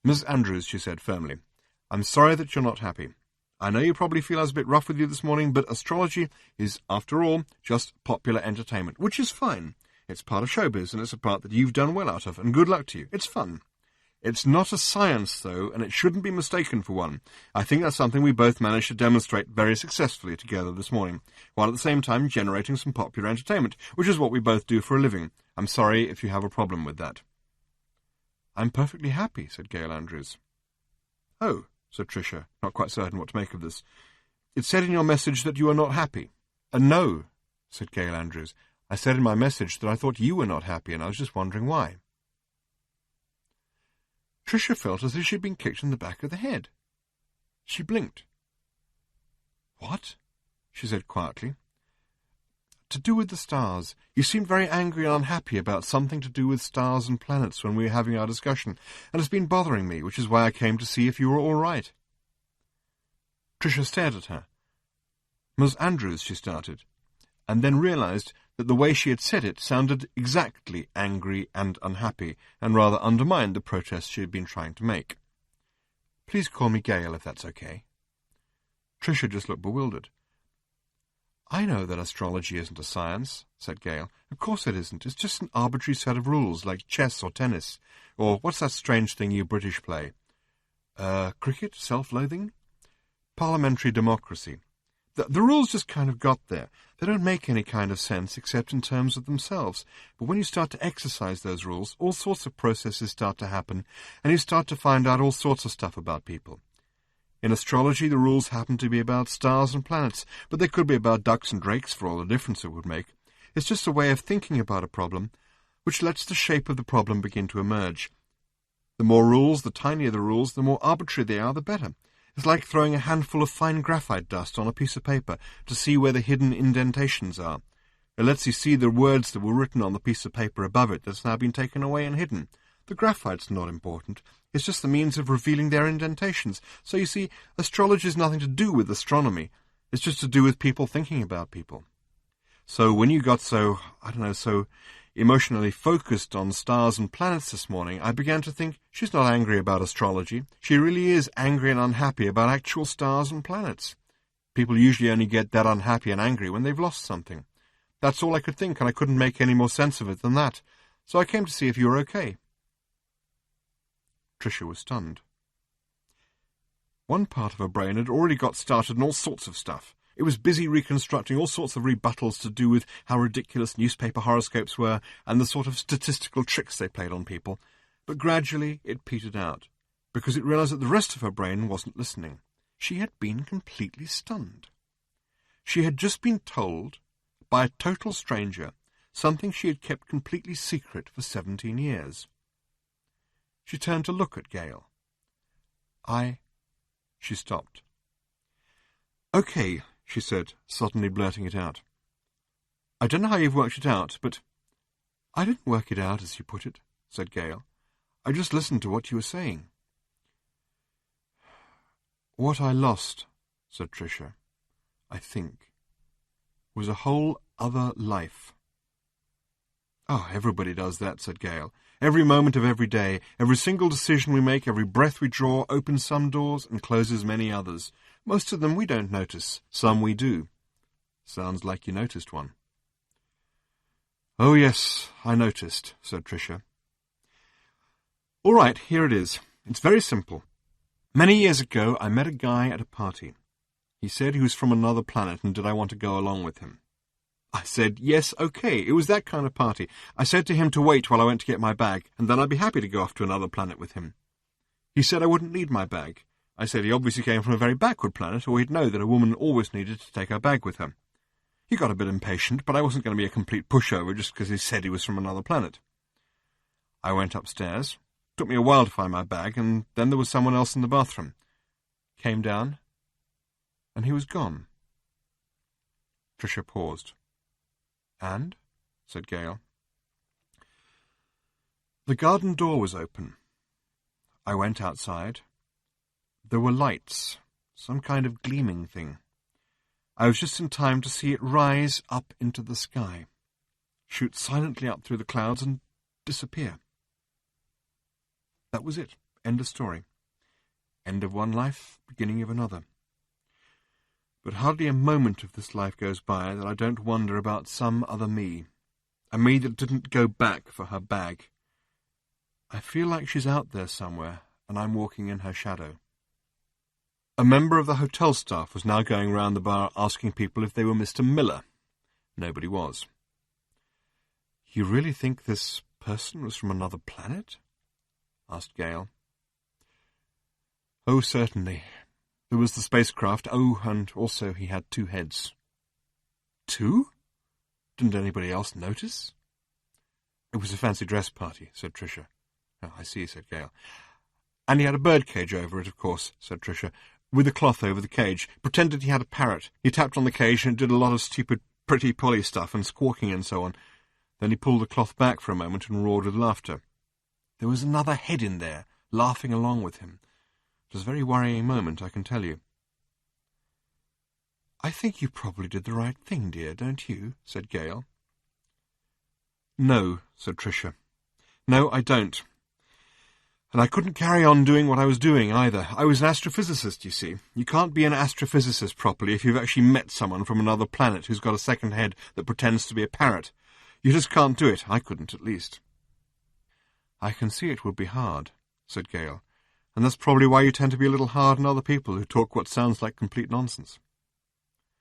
Miss Andrews, she said firmly, I'm sorry that you're not happy. I know you probably feel I was a bit rough with you this morning, but astrology is, after all, just popular entertainment, which is fine. It's part of showbiz, and it's a part that you've done well out of, and good luck to you. It's fun. It's not a science, though, and it shouldn't be mistaken for one. I think that's something we both managed to demonstrate very successfully together this morning, while at the same time generating some popular entertainment, which is what we both do for a living. I'm sorry if you have a problem with that. I'm perfectly happy, said Gail Andrews. Oh, said Tricia, not quite certain what to make of this. It said in your message that you are not happy. No, said Gail Andrews. I said in my message that I thought you were not happy, and I was just wondering why. Tricia felt as if she'd been kicked in the back of the head. She blinked. What? She said quietly. To do with the stars. You seemed very angry and unhappy about something to do with stars and planets when we were having our discussion, and it's been bothering me, which is why I came to see if you were all right. Tricia stared at her. Miss Andrews, she started, and then realized that the way she had said it sounded exactly angry and unhappy, and rather undermined the protest she had been trying to make. Please call me Gail, if that's okay. Tricia just looked bewildered. I know that astrology isn't a science, said Gail. Of course it isn't. It's just an arbitrary set of rules, like chess or tennis. Or what's that strange thing you British play? Cricket? Self-loathing? Parliamentary democracy. The rules just kind of got there. They don't make any kind of sense except in terms of themselves. But when you start to exercise those rules, all sorts of processes start to happen, and you start to find out all sorts of stuff about people. In astrology, the rules happen to be about stars and planets, but they could be about ducks and drakes for all the difference it would make. It's just a way of thinking about a problem, which lets the shape of the problem begin to emerge. The more rules, the tinier the rules, the more arbitrary they are, the better. It's like throwing a handful of fine graphite dust on a piece of paper to see where the hidden indentations are. It lets you see the words that were written on the piece of paper above it that's now been taken away and hidden. The graphite's not important. It's just the means of revealing their indentations. So you see, astrology has nothing to do with astronomy. It's just to do with people thinking about people. So when you got so emotionally focused on stars and planets this morning, I began to think, she's not angry about astrology. She really is angry and unhappy about actual stars and planets. People usually only get that unhappy and angry when they've lost something. That's all I could think, and I couldn't make any more sense of it than that. So I came to see if you were okay. Tricia was stunned. One part of her brain had already got started on all sorts of stuff. It was busy reconstructing all sorts of rebuttals to do with how ridiculous newspaper horoscopes were and the sort of statistical tricks they played on people. But gradually it petered out, because it realized that the rest of her brain wasn't listening. She had been completely stunned. She had just been told, by a total stranger, something she had kept completely secret for 17 years. She turned to look at Gail. She stopped. Okay, she said, suddenly blurting it out. I don't know how you've worked it out, but... I didn't work it out, as you put it, said Gail. I just listened to what you were saying. What I lost, said Tricia, I think, was a whole other life. Oh, everybody does that, said Gail. Every moment of every day, every single decision we make, every breath we draw, opens some doors and closes many others. Most of them we don't notice, some we do. Sounds like you noticed one. Oh, yes, I noticed, said Tricia. All right, here it is. It's very simple. Many years ago, I met a guy at a party. He said he was from another planet and did I want to go along with him. I said, yes, okay, it was that kind of party. I said to him to wait while I went to get my bag, and then I'd be happy to go off to another planet with him. He said I wouldn't need my bag. I said he obviously came from a very backward planet, or he'd know that a woman always needed to take her bag with her. He got a bit impatient, but I wasn't going to be a complete pushover just because he said he was from another planet. I went upstairs. Took me a while to find my bag, and then there was someone else in the bathroom. Came down, and he was gone. Tricia paused. And? Said Gail. The garden door was open. I went outside. There were lights, some kind of gleaming thing. I was just in time to see it rise up into the sky, shoot silently up through the clouds and disappear. That was it. End of story. End of one life, beginning of another. But hardly a moment of this life goes by that I don't wonder about some other me, a me that didn't go back for her bag. I feel like she's out there somewhere, and I'm walking in her shadow. A member of the hotel staff was now going round the bar asking people if they were Mr. Miller. Nobody was. You really think this person was from another planet? Asked Gale. Oh, certainly. There was the spacecraft. Oh, and also he had 2 heads. 2? Didn't anybody else notice? It was a fancy dress party, said Tricia. Oh, I see, said Gale. And he had a birdcage over it, of course, said Tricia, with a cloth over the cage. Pretended he had a parrot. He tapped on the cage and it did a lot of stupid pretty Polly stuff and squawking and so on. Then he pulled the cloth back for a moment and roared with laughter. There was another head in there, laughing along with him. It was a very worrying moment, I can tell you. I think you probably did the right thing, dear, don't you? Said Gale. No, said Tricia. No, I don't. And I couldn't carry on doing what I was doing either. I was an astrophysicist, you see. You can't be an astrophysicist properly if you've actually met someone from another planet who's got a second head that pretends to be a parrot. You just can't do it. I couldn't, at least. I can see it would be hard, said Gale, and that's probably why you tend to be a little hard on other people who talk what sounds like complete nonsense.